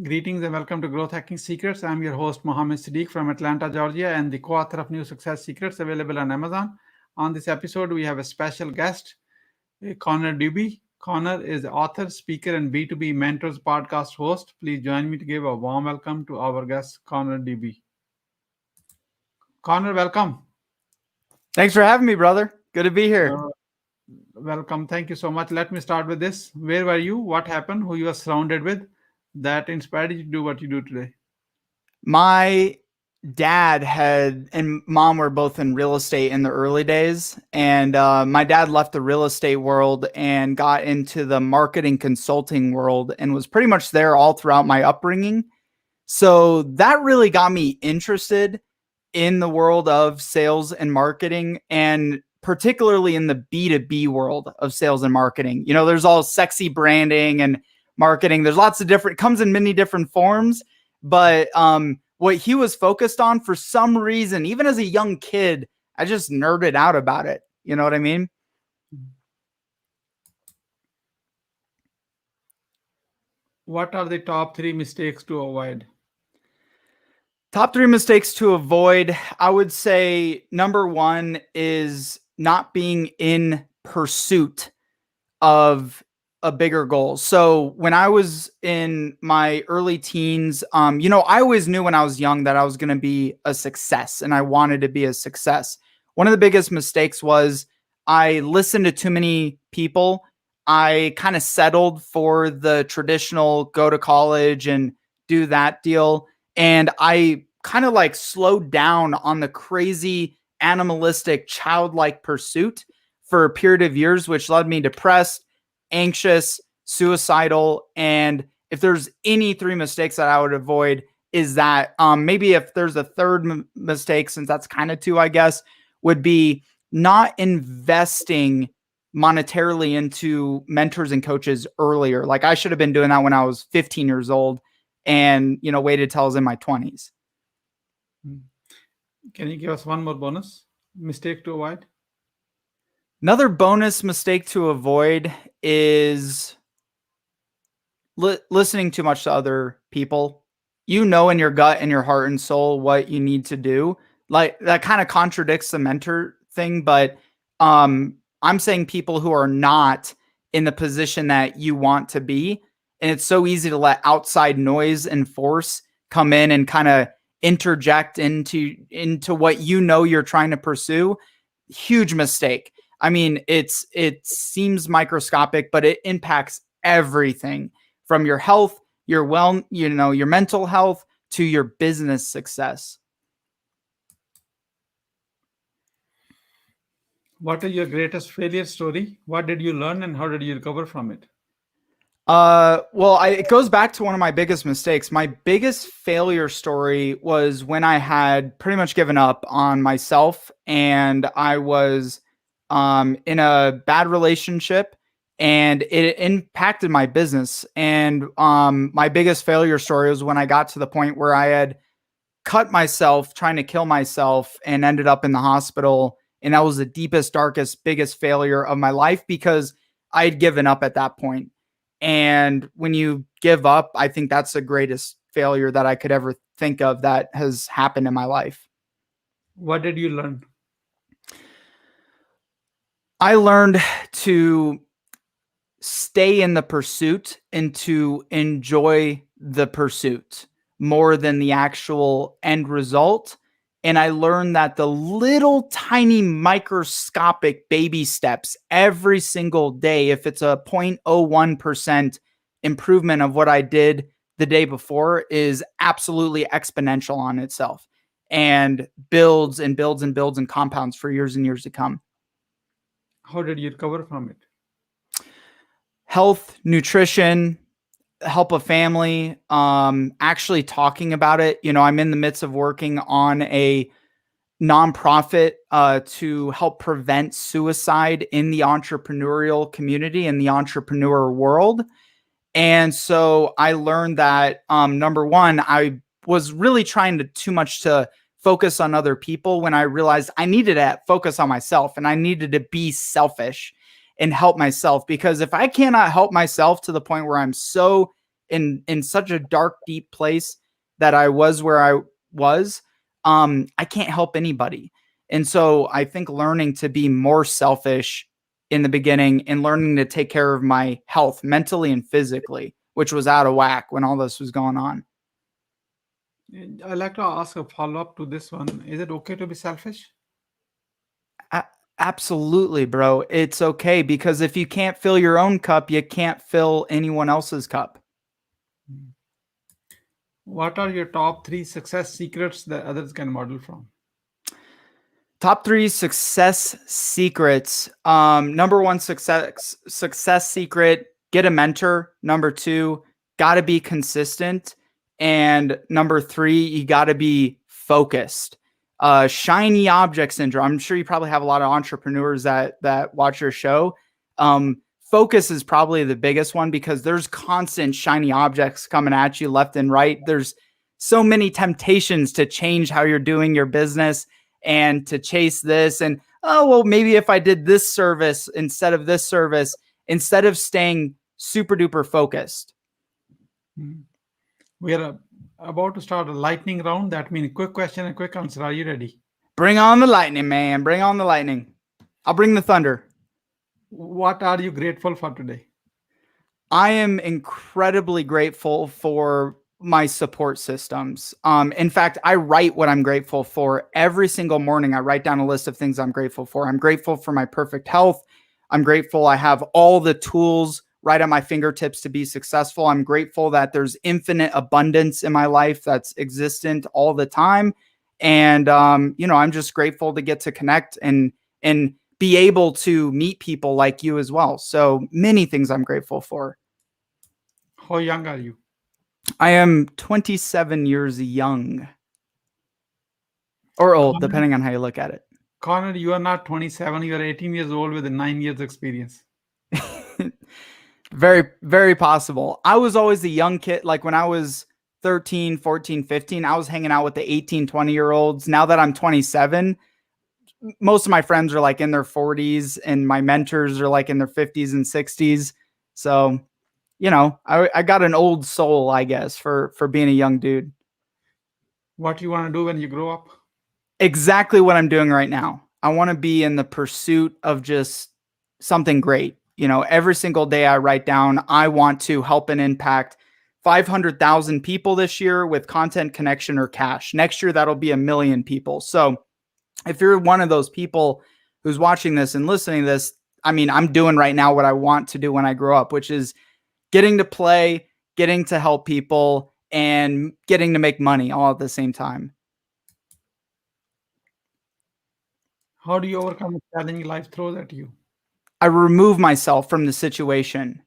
Greetings and welcome to Growth Hacking Secrets. I'm your host, Mohammed Siddique from Atlanta, Georgia, and the co author of New Success Secrets available on Amazon. On this episode, we have a special guest, Connor Dube. Connor is the author, speaker, and B2B Mentors podcast host. Please join me to give a warm welcome to our guest, Connor Dube. Connor, welcome. Thanks for having me, brother. Good to be here. Uh, Welcome. Thank you so much. Let me start with this. Where were you? What happened? Who you were surrounded with that inspired you to do what you do today? My dad and mom were both in real estate in the early days. And my dad left the real estate world and got into the marketing consulting world and was pretty much there all throughout my upbringing. So that really got me interested in the world of sales and marketing, and particularly in the B2B world of sales and marketing. You know, there's all sexy branding and marketing. There's lots of different, comes in many different forms. But what he was focused on, for some reason, even as a young kid, I just nerded out about it. You know what I mean? What are the top three mistakes to avoid? Top three mistakes to avoid. I would say number one is not being in pursuit of a bigger goal. So when I was in my early teens, I always knew when I was young that I was going to be a success and I wanted to be a success. One of the biggest mistakes was I listened to too many people. I kind of settled for the traditional go to college and do that deal. And I kind of like slowed down on the crazy animalistic childlike pursuit for a period of years, which led me depressed, anxious, suicidal. And if there's any three mistakes that I would avoid, is that maybe if there's a third mistake, since that's kind of two, I guess, would be not investing monetarily into mentors and coaches earlier. Like I should have been doing that when I was 15 years old and, waited till I was in my 20s. Can you give us one more bonus mistake to avoid? Another bonus mistake to avoid is listening too much to other people. You know in your gut and your heart and soul what you need to do. Like that kind of contradicts the mentor thing, but I'm saying people who are not in the position that you want to be. And it's so easy to let outside noise and force come in and kind of interject into what you're trying to pursue. Huge mistake. I mean, it seems microscopic, but it impacts everything from your health, your mental health to your business success. What is your greatest failure story? What did you learn and how did you recover from it? It goes back to one of my biggest mistakes. My biggest failure story was when I had pretty much given up on myself and I was in a bad relationship and it impacted my business. And my biggest failure story was when I got to the point where I had cut myself trying to kill myself and ended up in the hospital. And that was the deepest, darkest, biggest failure of my life because I had given up at that point. And when you give up, I think that's the greatest failure that I could ever think of that has happened in my life. What did you learn? I learned to stay in the pursuit and to enjoy the pursuit more than the actual end result. And I learned that the little tiny microscopic baby steps every single day, if it's a 0.01% improvement of what I did the day before, is absolutely exponential on itself and builds and builds and builds and compounds for years and years to come. How did you recover from it? Health, nutrition, help a family, actually talking about it. I'm in the midst of working on a nonprofit to help prevent suicide in the entrepreneurial community, in the entrepreneur world. And so I learned that, number one, I was really trying too much to focus on other people when I realized I needed to focus on myself and I needed to be selfish and help myself. Because if I cannot help myself to the point where I'm so in such a dark, deep place that I was where I was, I can't help anybody. And so I think learning to be more selfish in the beginning and learning to take care of my health mentally and physically, which was out of whack when all this was going on. I'd like to ask a follow-up to this one. Is it okay to be selfish? Absolutely, bro. It's okay, because if you can't fill your own cup, you can't fill anyone else's cup. What are your top 3 success secrets that others can model from? Top 3 success secrets. Number 1 success secret, get a mentor. Number 2, got to be consistent. And number 3, you got to be focused. Shiny object syndrome. I'm sure you probably have a lot of entrepreneurs that watch your show. Focus is probably the biggest one, because there's constant shiny objects coming at you left and right. There's so many temptations to change how you're doing your business and to chase this. And, oh, well, maybe if I did this service instead of this service, instead of staying super duper focused. We are about to start a lightning round. That means quick question and quick answer. Are you ready? Bring on the lightning, man. Bring on the lightning. I'll bring the thunder. What are you grateful for today? I am incredibly grateful for my support systems. In fact, I write what I'm grateful for every single morning. I write down a list of things I'm grateful for. I'm grateful for my perfect health. I'm grateful I have all the tools right at my fingertips to be successful. I'm grateful that there's infinite abundance in my life that's existent all the time. And, I'm just grateful to get to connect and be able to meet people like you as well. So many things I'm grateful for. How young are you? I am 27 years young. Or old, depending on how you look at it. Connor, you are not 27. You are 18 years old with 9 years experience. Very, very possible. I was always a young kid. Like when I was 13, 14, 15, I was hanging out with the 18, 20-year-olds. Now that I'm 27, most of my friends are like in their 40s and my mentors are like in their 50s and 60s. So, I got an old soul, I guess, for being a young dude. What do you want to do when you grow up? Exactly what I'm doing right now. I want to be in the pursuit of just something great. Every single day I write down, I want to help and impact 500,000 people this year with content, connection, or cash. Next year, that'll be 1 million people. So if you're one of those people who's watching this and listening to this, I'm doing right now what I want to do when I grow up, which is getting to play, getting to help people, and getting to make money all at the same time. How do you overcome the challenging life throws at you? I remove myself from the situation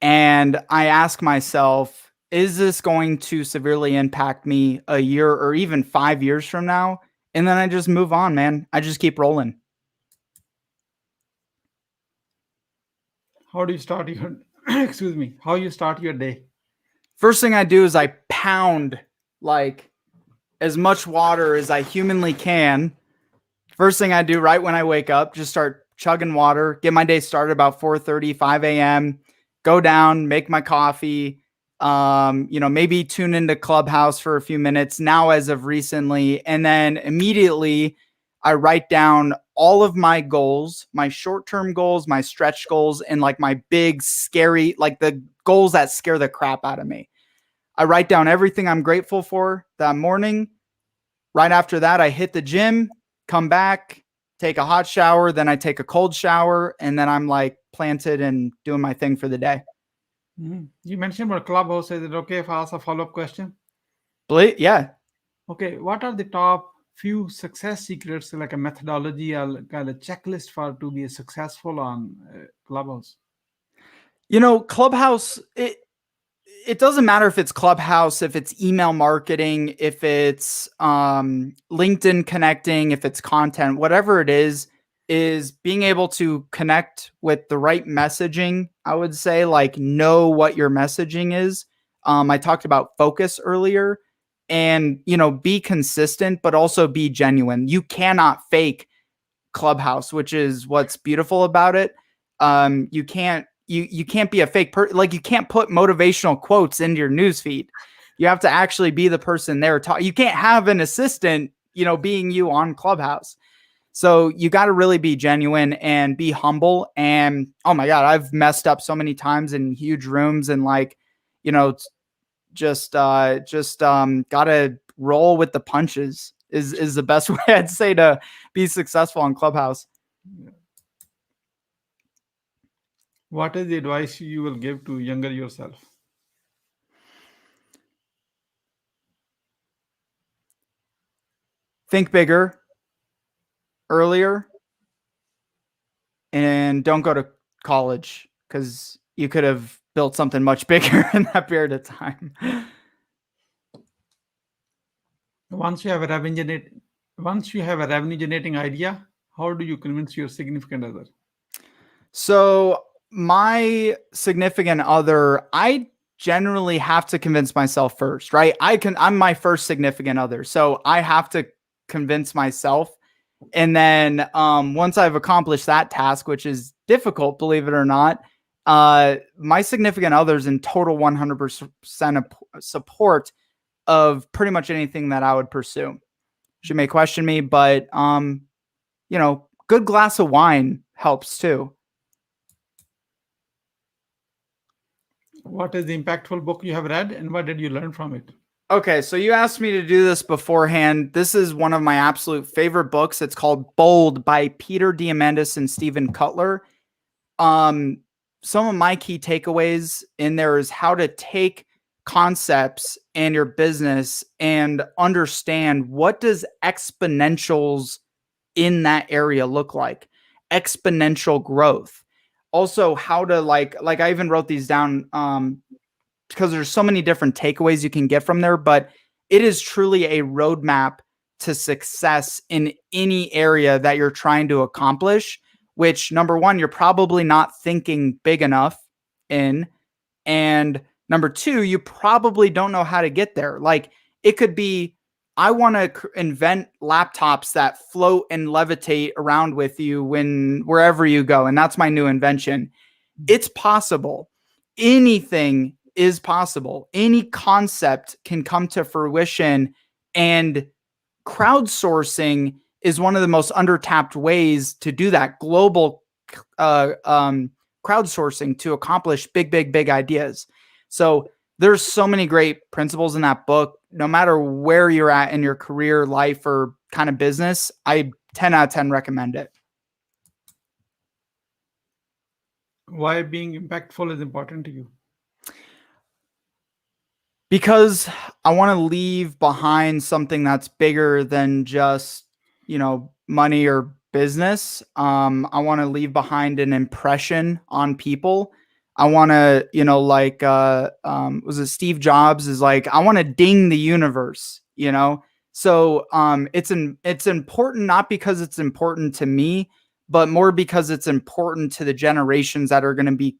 and I ask myself, is this going to severely impact me a year or even 5 years from now? And then I just move on, man. I just keep rolling. How do you start your how you start your day? First thing I do is I pound like as much water as I humanly can. First thing I do right when I wake up, just start chugging water, get my day started about 4:30, 5 a.m., go down, make my coffee, maybe tune into Clubhouse for a few minutes now as of recently. And then immediately I write down all of my goals, my short-term goals, my stretch goals, and like my big scary, like the goals that scare the crap out of me. I write down everything I'm grateful for that morning. Right after that, I hit the gym, come back, take a hot shower, then I take a cold shower, and then I'm like planted and doing my thing for the day. Mm-hmm. You mentioned about Clubhouse. Is it okay if I ask a follow-up question? Yeah. Okay. What are the top few success secrets, like a methodology or kind of checklist for to be successful on Clubhouse? Clubhouse, it doesn't matter if it's Clubhouse, if it's email marketing, if it's LinkedIn connecting, if it's content, whatever it is being able to connect with the right messaging. I would say, like, know what your messaging is. I talked about focus earlier, and, be consistent, but also be genuine. You cannot fake Clubhouse, which is what's beautiful about it. You you can't be a fake person. Like you can't put motivational quotes into your newsfeed. You have to actually be the person there. You can't have an assistant, being you on Clubhouse. So you got to really be genuine and be humble. And oh my God, I've messed up so many times in huge rooms and just gotta roll with the punches is the best way I'd say to be successful on Clubhouse. What is the advice you will give to younger yourself? Think bigger, earlier, and don't go to college because you could have built something much bigger in that period of time. Once you have a revenue generating idea, how do you convince your significant other? So my significant other, I generally have to convince myself first, right? I'm my first significant other. So I have to convince myself. And then once I've accomplished that task, which is difficult, believe it or not, my significant other's in total 100% support of pretty much anything that I would pursue. She may question me, but good glass of wine helps too. What is the impactful book you have read and what did you learn from it? Okay, so you asked me to do this beforehand. This is one of my absolute favorite books. It's called Bold by Peter Diamandis and Stephen Cutler. Some of my key takeaways in there is how to take concepts in your business and understand what does exponentials in that area look like, exponential growth. Also how to like I even wrote these down because there's so many different takeaways you can get from there, but it is truly a roadmap to success in any area that you're trying to accomplish, which number one, you're probably not thinking big enough in. And number two, you probably don't know how to get there. Like it could be, I want to invent laptops that float and levitate around with you wherever you go. And that's my new invention. It's possible. Anything is possible. Any concept can come to fruition, and crowdsourcing is one of the most undertapped ways to do that. Global crowdsourcing to accomplish big ideas. So there's so many great principles in that book. No matter where you're at in your career, life, or kind of business, I 10 out of 10 recommend it. Why being impactful is important to you? Because I want to leave behind something that's bigger than just, money or business. I want to leave behind an impression on people. I want to, was it Steve Jobs is like, I want to ding the universe, So it's important, not because it's important to me, but more because it's important to the generations that are going to be,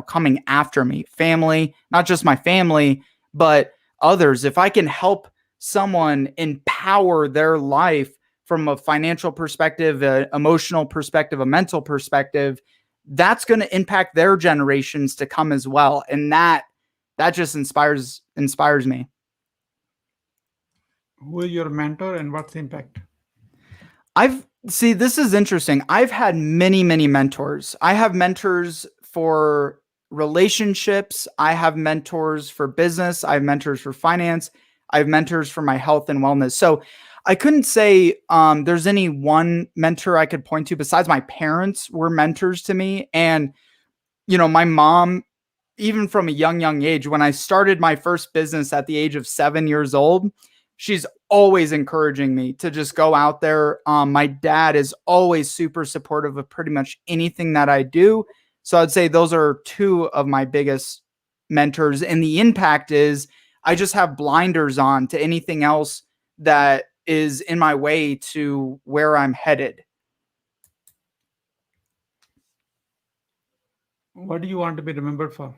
coming after me, family, not just my family, but others. If I can help someone empower their life from a financial perspective, an emotional perspective, a mental perspective, that's going to impact their generations to come as well. And that just inspires me. Who is your mentor and what's the impact? This is interesting. I've had many mentors. I have mentors for relationships. I have mentors for business. I have mentors for finance. I have mentors for my health and wellness. So I couldn't say there's any one mentor I could point to besides my parents were mentors to me. And, my mom, even from a young age, when I started my first business at the age of 7 years old, she's always encouraging me to just go out there. My dad is always super supportive of pretty much anything that I do. So I'd say those are two of my biggest mentors. And the impact is I just have blinders on to anything else that is in my way to where I'm headed. What do you want to be remembered for?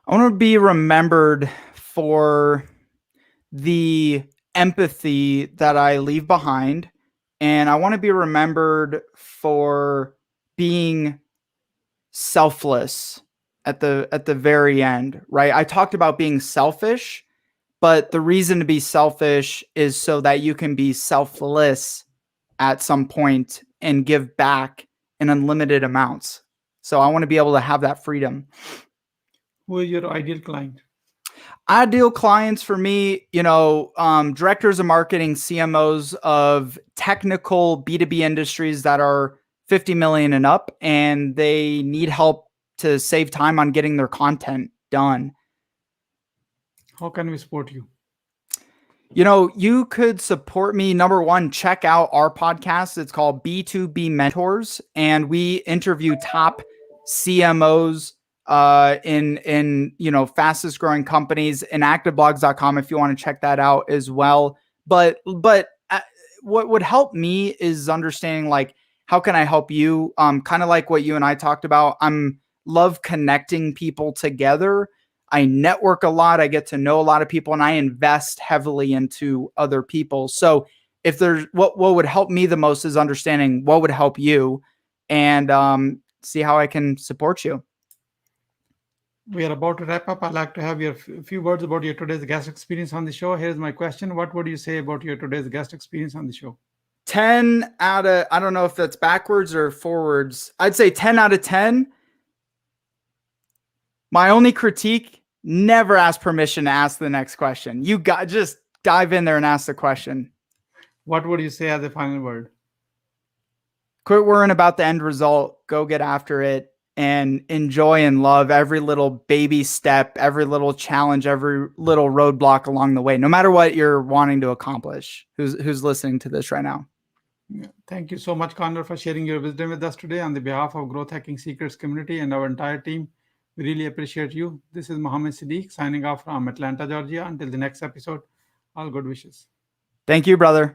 I want to be remembered for the empathy that I leave behind. And I want to be remembered for being selfless at the very end, right? I talked about being selfish, but the reason to be selfish is so that you can be selfless at some point and give back in unlimited amounts. So I want to be able to have that freedom. Who is your ideal client? Ideal clients for me, directors of marketing, CMOs of technical B2B industries that are 50 million and up, and they need help to save time on getting their content done. How can we support you? You could support me. Number one, check out our podcast. It's called B2B Mentors, and we interview top CMOs in fastest growing companies in activeblogs.com if you want to check that out as well. But what would help me is understanding, like, how can I help you? Kind of like what you and I talked about. Love connecting people together. I network a lot. I get to know a lot of people, and I invest heavily into other people. So if there's what would help me the most is understanding what would help you, and see how I can support you. We are about to wrap up. I'd like to have your few words about your today's guest experience on the show. Here's my question. What would you say about your today's guest experience on the show? 10 out of, I don't know if that's backwards or forwards. I'd say 10 out of 10. My only critique, never ask permission to ask the next question. You got just dive in there and ask the question. What would you say as a final word? Quit worrying about the end result. Go get after it and enjoy and love every little baby step, every little challenge, every little roadblock along the way, no matter what you're wanting to accomplish. Who's listening to this right now? Yeah. Thank you so much, Connor, for sharing your wisdom with us today on the behalf of Growth Hacking Secrets community and our entire team. We really appreciate you. This is Mohammed Siddique signing off from Atlanta, Georgia. Until the next episode, all good wishes. Thank you, brother.